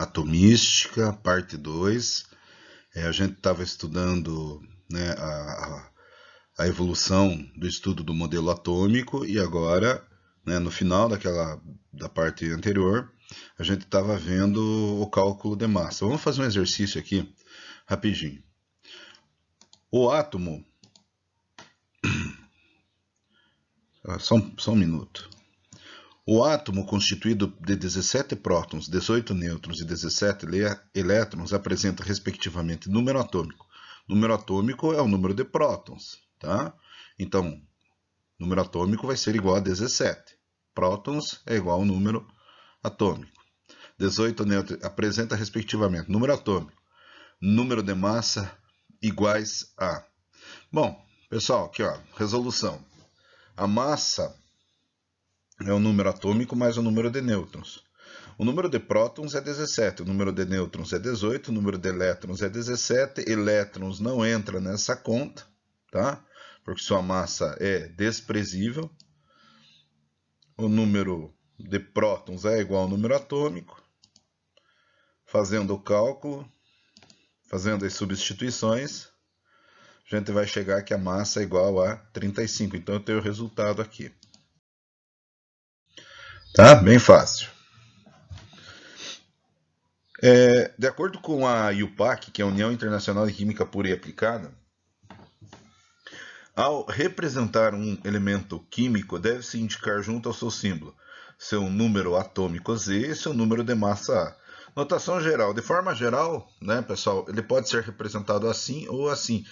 Atomística, parte 2. A gente estava estudando, né, a evolução do estudo do modelo atômico e agora, né, no final da parte anterior, a gente estava vendo o cálculo de massa. Vamos fazer um exercício aqui, rapidinho. O átomo... Só um minuto. O átomo, constituído de 17 prótons, 18 nêutrons e 17 elétrons, apresenta, respectivamente, número atômico. Número atômico é o número de prótons, tá? Então, número atômico vai ser igual a 17. Prótons é igual ao número atômico. 18 nêutrons apresenta, respectivamente, número atômico, número de massa iguais a... Bom, pessoal, aqui ó, resolução. A massa é o número atômico mais o número de nêutrons. O número de prótons é 17, o número de nêutrons é 18, o número de elétrons é 17. Elétrons não entra nessa conta, tá? Porque sua massa é desprezível. O número de prótons é igual ao número atômico. Fazendo o cálculo, fazendo as substituições, a gente vai chegar que a massa é igual a 35. Então eu tenho o resultado aqui. Tá? Bem fácil. De acordo com a IUPAC, que é a União Internacional de Química Pura e Aplicada, ao representar um elemento químico, deve-se indicar junto ao seu símbolo seu número atômico Z e seu número de massa A. Notação geral. De forma geral, né, pessoal, ele pode ser representado assim ou assim.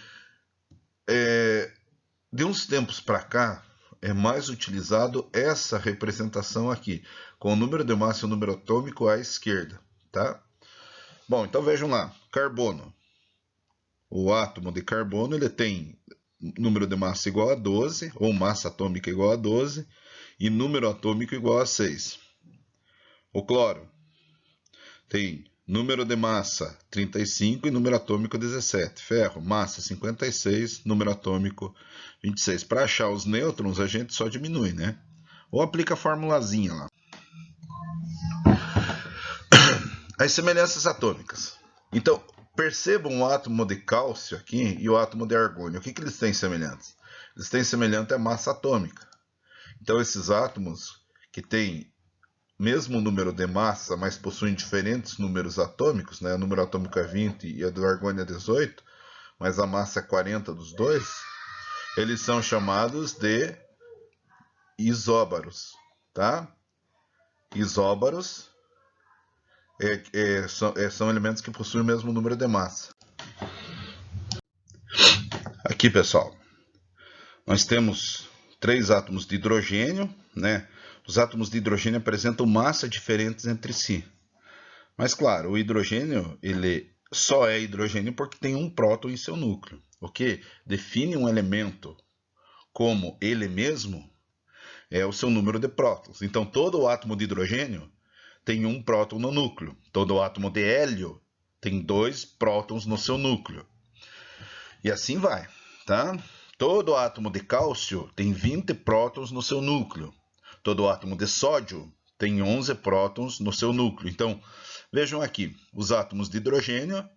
De uns tempos para cá, é mais utilizado essa representação aqui, com o número de massa e o número atômico à esquerda, tá? Bom, então vejam lá, carbono. O átomo de carbono ele tem número de massa igual a 12, ou massa atômica igual a 12, e número atômico igual a 6. O cloro tem número de massa 35 e número atômico 17. Ferro, massa 56, número atômico 26. Para achar os nêutrons, a gente só diminui, né? Ou aplica a formulazinha lá. As semelhanças atômicas. Então, percebam o átomo de cálcio aqui e o átomo de argônio. O que eles têm semelhantes? Eles têm semelhante a massa atômica. Então, esses átomos que têm mesmo número de massa, mas possuem diferentes números atômicos, né? O número atômico é 20 e a do argônio é 18, mas a massa é 40 dos dois, eles são chamados de isóbaros, tá? Isóbaros são elementos que possuem o mesmo número de massa. Aqui, pessoal, nós temos 3 átomos de hidrogênio, né? Os átomos de hidrogênio apresentam massas diferentes entre si. Mas, claro, o hidrogênio ele só é hidrogênio porque tem um próton em seu núcleo. O que define um elemento como ele mesmo é o seu número de prótons. Então, todo átomo de hidrogênio tem um próton no núcleo. Todo átomo de hélio tem 2 prótons no seu núcleo. E assim vai, tá? Todo átomo de cálcio tem 20 prótons no seu núcleo. Todo átomo de sódio tem 11 prótons no seu núcleo. Então, vejam aqui, os átomos de hidrogênio,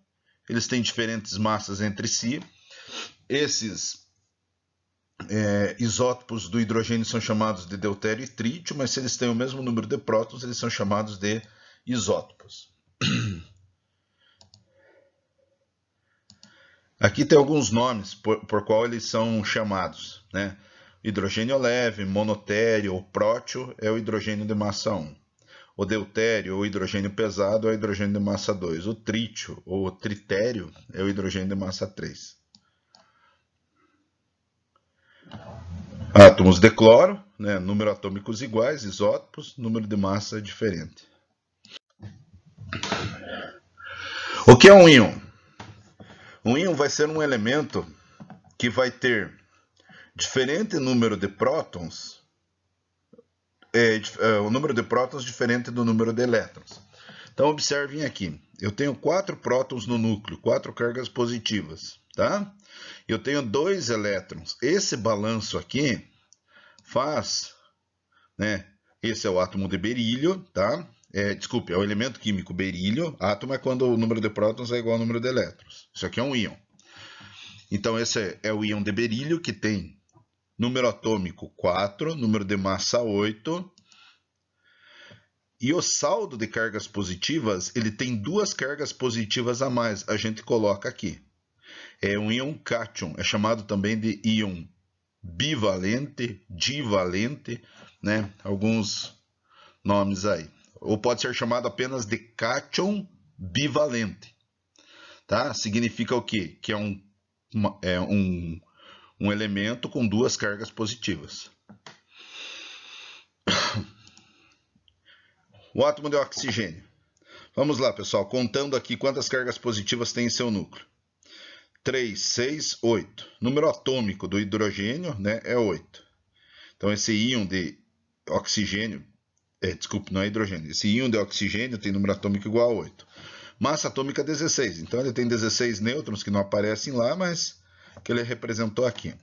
eles têm diferentes massas entre si. Esses isótopos do hidrogênio são chamados de deutério e trítio, mas se eles têm o mesmo número de prótons, eles são chamados de isótopos. Aqui tem alguns nomes por qual eles são chamados, né? Hidrogênio leve, monotério ou prótio é o hidrogênio de massa 1. O deutério ou hidrogênio pesado é o hidrogênio de massa 2. O trítio ou tritério é o hidrogênio de massa 3. Átomos de cloro, né? Número atômicos iguais, isótopos, número de massa diferente. O que é um íon? Um íon vai ser um elemento que vai ter diferente número de prótons, o número de prótons diferente do número de elétrons. Então, observem aqui, eu tenho 4 prótons no núcleo, 4 cargas positivas, tá? Eu tenho 2 elétrons. Esse balanço aqui faz, né? Esse é o átomo de berílio, tá? Desculpe, é o elemento químico berílio. Átomo é quando o número de prótons é igual ao número de elétrons. Isso aqui é um íon. Então, esse é o íon de berílio, que tem número atômico 4, número de massa 8. E o saldo de cargas positivas, ele tem 2 cargas positivas a mais. A gente coloca aqui. É um íon cátion, é chamado também de íon bivalente, divalente, né? Alguns nomes aí. Ou pode ser chamado apenas de cátion bivalente. Tá? Significa o quê? Que é um elemento com 2 cargas positivas. O átomo de oxigênio. Vamos lá, pessoal, contando aqui quantas cargas positivas tem em seu núcleo. 3, 6, 8. Número atômico do hidrogênio, né, é 8. Então, esse íon de oxigênio, desculpe, não é hidrogênio. Esse íon de oxigênio tem número atômico igual a 8. Massa atômica 16. Então, ele tem 16 nêutrons que não aparecem lá, mas que ele representou aqui.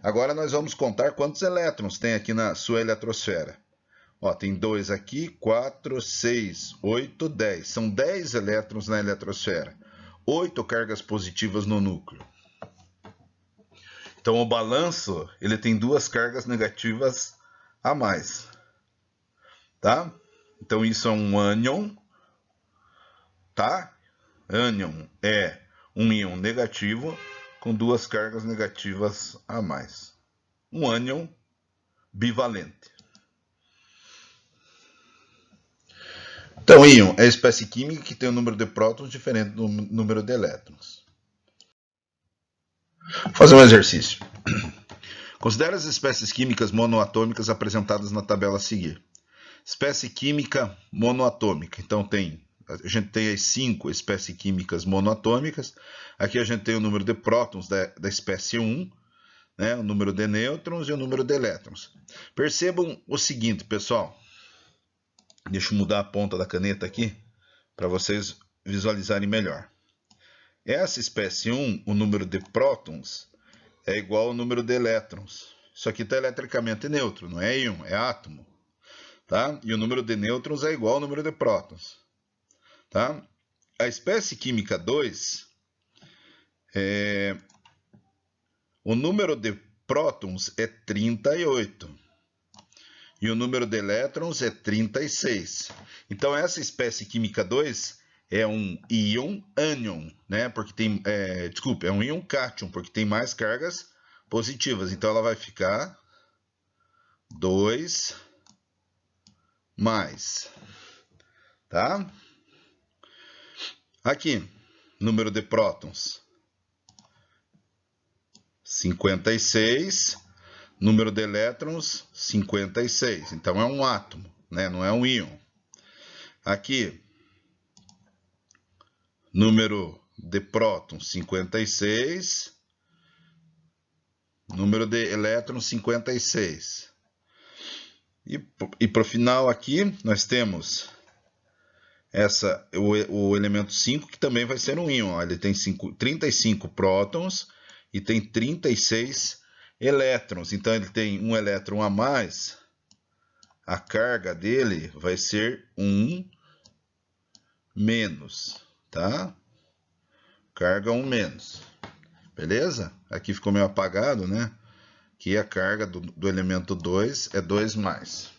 Agora, nós vamos contar quantos elétrons tem aqui na sua eletrosfera. Ó, tem 2 aqui, 4, 6, 8, 10. São 10 elétrons na eletrosfera. 8 cargas positivas no núcleo. Então, o balanço, ele tem 2 cargas negativas a mais. Tá? Então, isso é um ânion. Tá? Ânion é um íon negativo com 2 cargas negativas a mais. Um ânion bivalente. Então, íon é a espécie química que tem um número de prótons diferente do número de elétrons. Vou fazer um exercício. Considere as espécies químicas monoatômicas apresentadas na tabela a seguir. Espécie química monoatômica. Então, a gente tem as 5 espécies químicas monoatômicas. Aqui a gente tem o número de prótons da espécie 1, né, o número de nêutrons e o número de elétrons. Percebam o seguinte, pessoal. Deixa eu mudar a ponta da caneta aqui para vocês visualizarem melhor. Essa espécie 1, o número de prótons é igual ao número de elétrons. Isso aqui está eletricamente neutro, não é íon, é átomo. Tá? E o número de nêutrons é igual ao número de prótons. Tá? A espécie química 2, o número de prótons é 38. E o número de elétrons é 36. Então, essa espécie química 2 é um íon ânion, né? Porque tem, é um íon cátion, porque tem mais cargas positivas. Então, ela vai ficar 2 mais. Tá? Aqui, número de prótons, 56. Número de elétrons, 56. Então, é um átomo, né? Não é um íon. Aqui, número de prótons, 56. Número de elétrons, 56. E para o final aqui, nós temos o elemento 5, que também vai ser um íon. Ele tem 35 prótons e tem 36 elétrons. Então, ele tem um elétron a mais. A carga dele vai ser 1 menos, tá? Carga 1 menos. Beleza? Aqui ficou meio apagado, né? Que a carga do elemento 2 é 2 mais.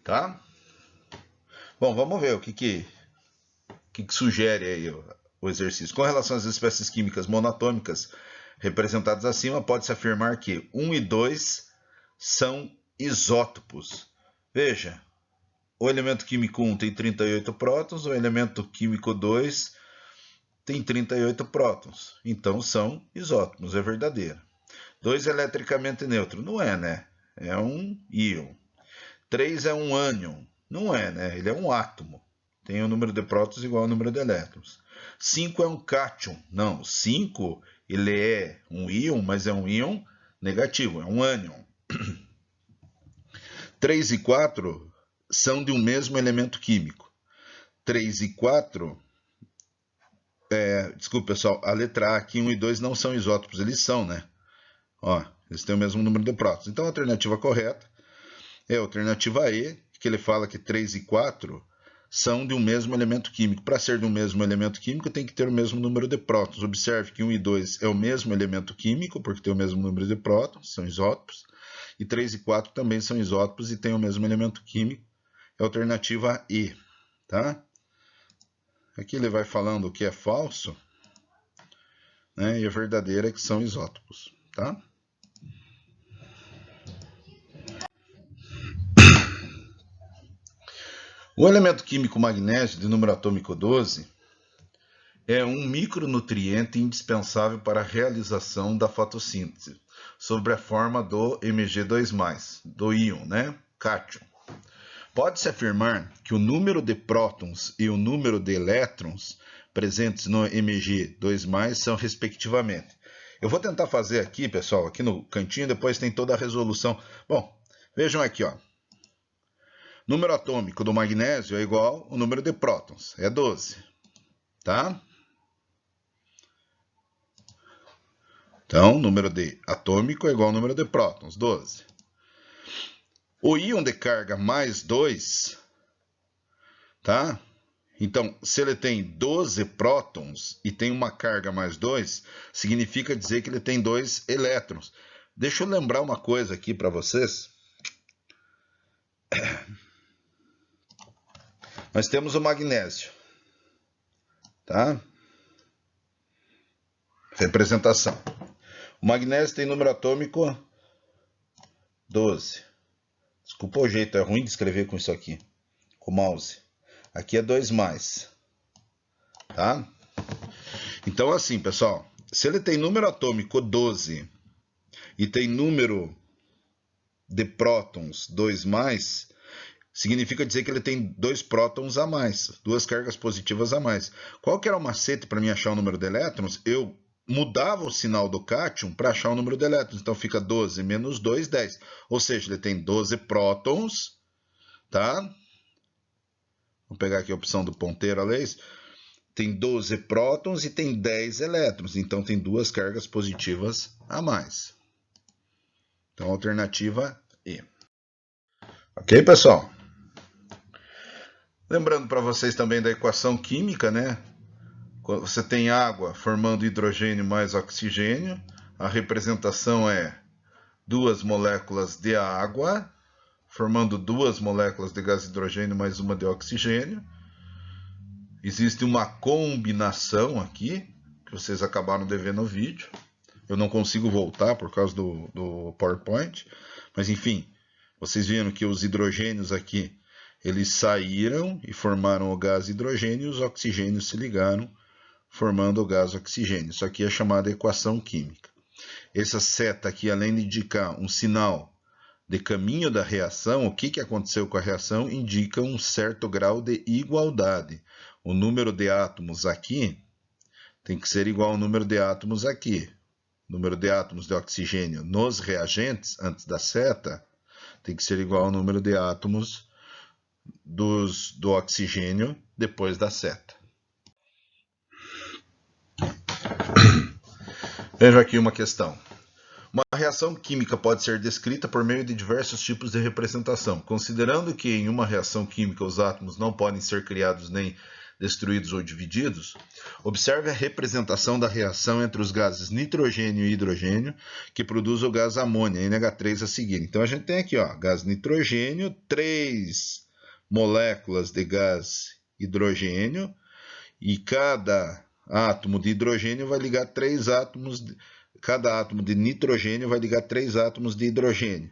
Tá? Bom, vamos ver o que sugere aí o exercício. Com relação às espécies químicas monatômicas representadas acima, pode-se afirmar que 1 e 2 são isótopos. Veja, o elemento químico 1 tem 38 prótons, o elemento químico 2 tem 38 prótons. Então, são isótopos, é verdadeiro. 2 é eletricamente neutro. Não é, né? É um íon. 3 é um ânion. Não é, né? Ele é um átomo. Tem o número de prótons igual ao número de elétrons. 5 é um cátion. Não, 5 ele é um íon, mas é um íon negativo, é um ânion. 3 e 4 são de um mesmo elemento químico. 3 e 4... desculpa, pessoal, a letra A aqui, 1 e 2 não são isótopos, eles são, né? Ó, eles têm o mesmo número de prótons. Então, a alternativa correta é a alternativa E, que ele fala que 3 e 4 são de um mesmo elemento químico. Para ser de um mesmo elemento químico, tem que ter o mesmo número de prótons. Observe que 1 e 2 é o mesmo elemento químico, porque tem o mesmo número de prótons, são isótopos. E 3 e 4 também são isótopos e têm o mesmo elemento químico. É a alternativa E, tá? Aqui ele vai falando o que é falso, né? E a verdadeira é que são isótopos, tá? O elemento químico magnésio, de número atômico 12, é um micronutriente indispensável para a realização da fotossíntese, sob a forma do Mg2+, do íon, né? Cátion. Pode-se afirmar que o número de prótons e o número de elétrons presentes no Mg2+, são respectivamente. Eu vou tentar fazer aqui, pessoal, aqui no cantinho, depois tem toda a resolução. Bom, vejam aqui, ó. Número atômico do magnésio é igual ao número de prótons, é 12, tá? Então, número de atômico é igual ao número de prótons, 12. O íon de carga mais 2, tá? Então, se ele tem 12 prótons e tem uma carga mais 2, significa dizer que ele tem 2 elétrons. Deixa eu lembrar uma coisa aqui para vocês. Nós temos o magnésio, tá? Representação. O magnésio tem número atômico 12. Desculpa o jeito, é ruim de escrever com isso aqui, com o mouse. Aqui é 2+, tá? Então, assim, pessoal, se ele tem número atômico 12 e tem número de prótons 2+, significa dizer que ele tem 2 prótons a mais, 2 cargas positivas a mais. Qual que era o macete para mim achar o número de elétrons? Eu mudava o sinal do cátion para achar o número de elétrons. Então fica 12 menos 2, 10. Ou seja, ele tem 12 prótons, tá? Vou pegar aqui a opção do ponteiro, aliás. Tem 12 prótons e tem 10 elétrons. Então tem 2 cargas positivas a mais. Então, alternativa E. Ok, pessoal? Lembrando para vocês também da equação química, né? Quando você tem água formando hidrogênio mais oxigênio, a representação é 2 moléculas de água formando 2 moléculas de gás hidrogênio mais uma de oxigênio. Existe uma combinação aqui, que vocês acabaram de ver no vídeo. Eu não consigo voltar por causa do PowerPoint, mas enfim, vocês viram que os hidrogênios aqui, eles saíram e formaram o gás hidrogênio e os oxigênios se ligaram, formando o gás oxigênio. Isso aqui é chamada equação química. Essa seta aqui, além de indicar um sinal de caminho da reação, o que aconteceu com a reação, indica um certo grau de igualdade. O número de átomos aqui tem que ser igual ao número de átomos aqui. O número de átomos de oxigênio nos reagentes, antes da seta, tem que ser igual ao número de átomos do oxigênio depois da seta. Veja aqui uma questão. Uma reação química pode ser descrita por meio de diversos tipos de representação. Considerando que em uma reação química os átomos não podem ser criados nem destruídos ou divididos, observe a representação da reação entre os gases nitrogênio e hidrogênio, que produz o gás amônia, NH3, a seguir. Então a gente tem aqui, ó, gás nitrogênio, 3 moléculas de gás hidrogênio, e cada átomo de hidrogênio vai ligar 3 átomos, cada átomo de nitrogênio vai ligar 3 átomos de hidrogênio,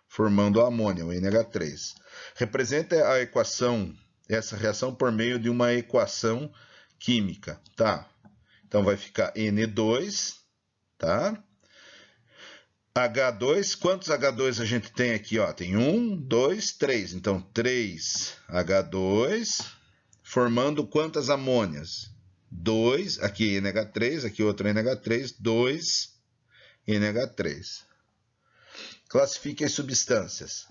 formando a amônia, o NH3. Representa a equação, essa reação por meio de uma equação química, tá? Então vai ficar N2, tá? H2, quantos H2 a gente tem aqui, ó? Tem 1, 2, 3. Então 3 H2, formando quantas amônias? 2, aqui NH3, aqui outro NH3, 2 NH3. Classifique as substâncias.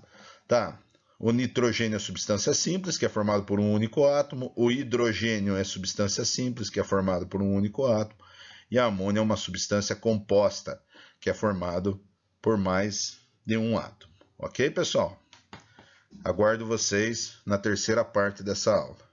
Tá? O nitrogênio é substância simples, que é formado por um único átomo. O hidrogênio é substância simples, que é formado por um único átomo. E a amônia é uma substância composta, que é formado por mais de um átomo. Ok, pessoal? Aguardo vocês na terceira parte dessa aula.